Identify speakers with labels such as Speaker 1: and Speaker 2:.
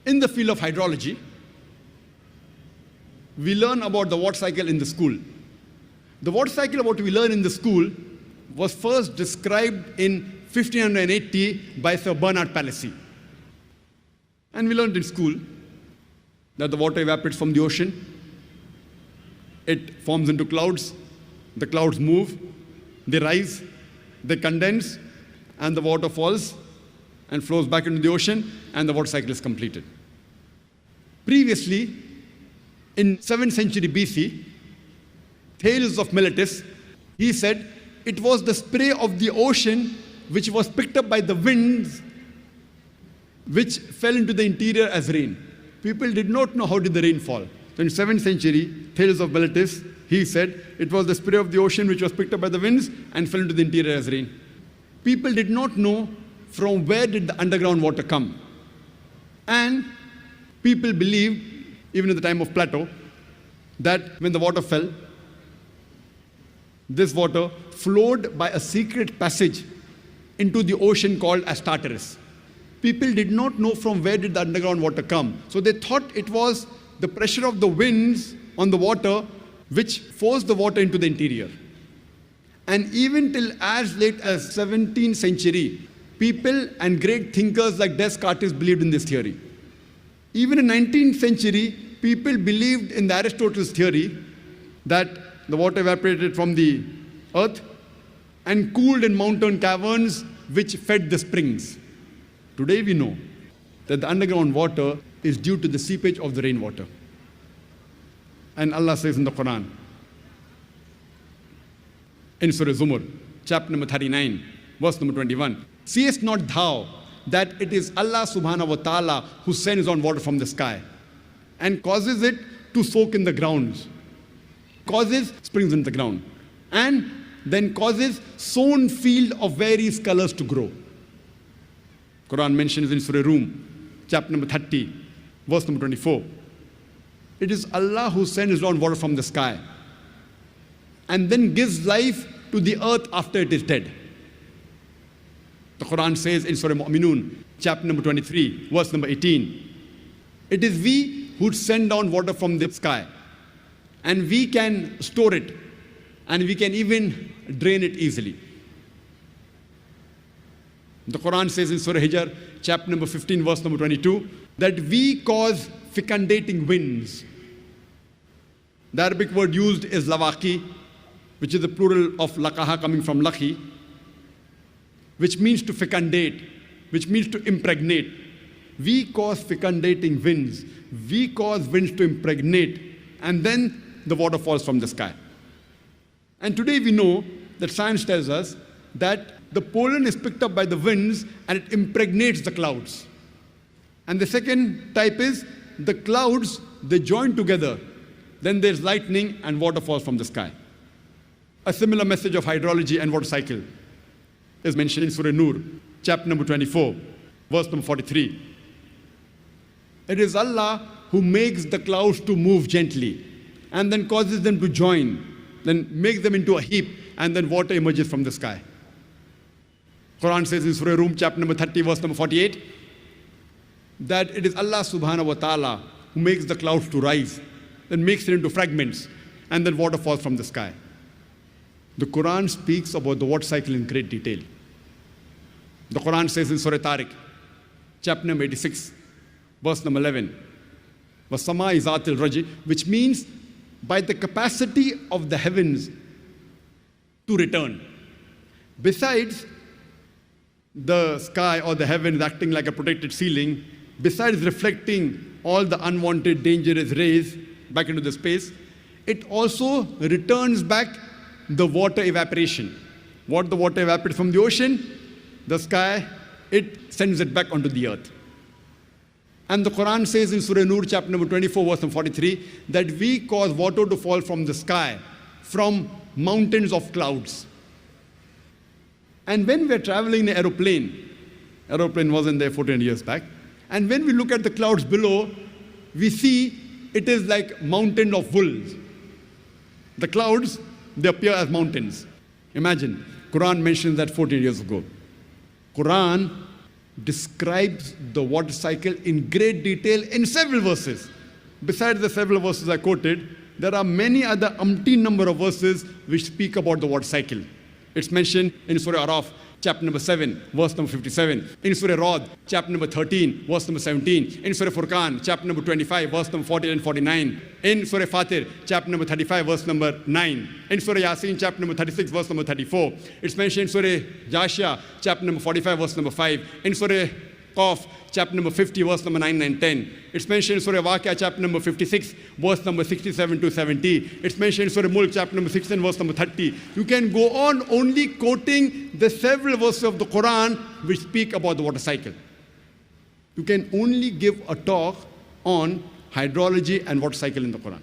Speaker 1: In the field of hydrology, we learn about the water cycle in the school. The water cycle, what we learn in the school, was first described in 1580 by Sir Bernard Palissy. And we learned in school that the water evaporates from the ocean. It forms into clouds. The clouds move, they rise, they condense, and the water falls and flows back into the ocean, and the water cycle is completed. Previously, in 7th century BC, Thales of Miletus, he said it was the spray of the ocean which was picked up by the winds which fell into the interior as rain. People did not know how did the rain fall. So in 7th century, Thales of Miletus, he said it was the spray of the ocean which was picked up by the winds and fell into the interior as rain. People did not know from where did the underground water come. And people believed, even at the time of Plato, that when the water fell, this water flowed by a secret passage into the ocean called as Tartarus. People did not know from where did the underground water come. So they thought it was the pressure of the winds on the water which forced the water into the interior. And even till as late as 17th century, people and great thinkers like Descartes believed in this theory. Even in 19th century, people believed in the Aristotle's theory that the water evaporated from the earth and cooled in mountain caverns which fed the springs. Today we know that the underground water is due to the seepage of the rainwater. And Allah says in the Quran, in Surah Zumar, chapter number 39, verse number 21, "Seest not thou that it is Allah subhanahu wa ta'ala who sends on water from the sky and causes it to soak in the grounds, causes springs in the ground, and then causes sown field of various colors to grow." Quran mentions in Surah Rum, chapter number 30, verse number 24. It is Allah who sends down water from the sky and then gives life to the earth after it is dead. The Quran says in Surah Mu'minun, chapter number 23, verse number 18, it is we who send down water from the sky, and we can store it, and we can even drain it easily. The Quran says in Surah Hijr, chapter number 15, verse number 22, that we cause fecundating winds. The Arabic word used is lawaki, which is the plural of lakaha, coming from laki, which means to fecundate, which means to impregnate. We cause fecundating winds. We cause winds to impregnate, and then the water falls from the sky. And today we know that science tells us that the pollen is picked up by the winds and it impregnates the clouds. And the second type is the clouds, they join together. Then there's lightning and water falls from the sky. A similar message of hydrology and water cycle is mentioned in Surah Nur, chapter number 24, verse number 43. It is Allah who makes the clouds to move gently and then causes them to join, then makes them into a heap, and then water emerges from the sky. Quran says in Surah Rum, chapter number 30, verse number 48, that it is Allah subhanahu wa ta'ala who makes the clouds to rise, then makes it into fragments, and then water falls from the sky. The Quran speaks about the water cycle in great detail. The Quran says in Surah Tariq, chapter number 86, verse number 11, وَالسَّمَاءِ ذَاتِ الرَّجِّ, which means by the capacity of the heavens to return. Besides the sky or the heavens acting like a protected ceiling, besides reflecting all the unwanted dangerous rays back into the space, it also returns back the water evaporation. What the water evaporates from the ocean, the sky, it sends it back onto the earth. And the Quran says in Surah Nur, chapter number 24, verse number 43, that we cause water to fall from the sky, from mountains of clouds. And when we're traveling in an aeroplane wasn't there 14 years back, and when we look at the clouds below, we see it is like mountain of wool. The clouds, they appear as mountains. Imagine, Quran mentions that 14 years ago. Quran describes the water cycle in great detail in several verses. Besides the several verses I quoted, there are many other umpteen number of verses which speak about the water cycle. It's mentioned in Surah Araf, chapter number 7, verse number 57. In Surah Rod, chapter number 13, verse number 17. In Surah Furqan, chapter number 25, verse number 40 and 49. In Surah Fatir, chapter number 35, verse number 9. In Surah Yasin, chapter number 36, verse number 34. It's mentioned in Surah Jashia, chapter number 45, verse number 5. In Surah Qaf, chapter number 50, verse number 9 and 10. It's mentioned in Surah Waqia, chapter number 56, verse number 67 to 70. It's mentioned in Surah Mulk, chapter number 16, verse number 30. You can go on only quoting the several verses of the Quran which speak about the water cycle. You can only give a talk on hydrology and water cycle in the Quran.